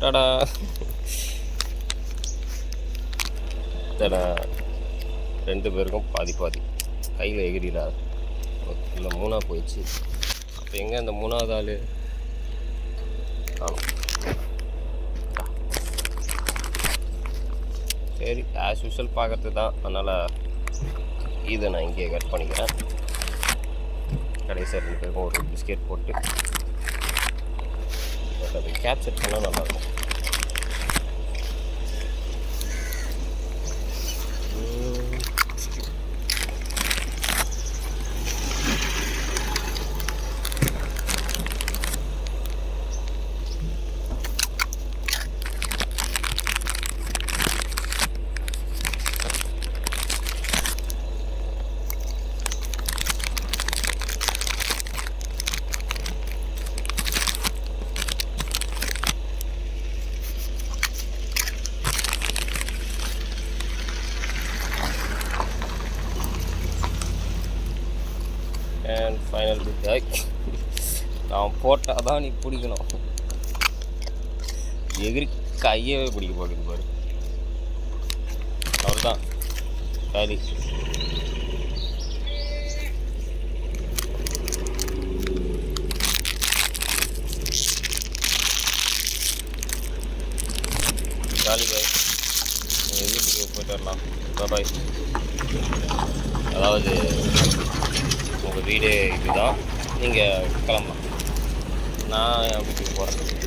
டாடா ரெண்டு பேருக்கும் பாதி பாதி கையில் எகிரிடாது. இல்லை 3ஆக போயிடுச்சு. அப்போ எங்கே அந்த 3வது ஆள் காணும்? சரி, ஆஸ் யூஷுவல் பார்க்கறது தான். அதனால் இதை நான் இங்கே கட் பண்ணிக்கிறேன். கடைசியாக 2 பேருக்கும் ஒரு பிஸ்கெட் போட்டு அதை கேப்சர் பண்ணால் நல்லாயிருக்கும். And final bit. நான் போட்டால் தான் நீ பிடிக்கணும். எகிரி கையவே பிடிக்க போகுது பாரு. அவ்வளோதான் காலி. காலி பாய். நீங்கள் வீட்டுக்கு போய்ட்டு வரலாம். பாய். அதாவது உங்கள் வீடு இதுதான், நீங்கள் கிளம்பலாம். நான் என் வீட்டுக்கு போகிறேன்.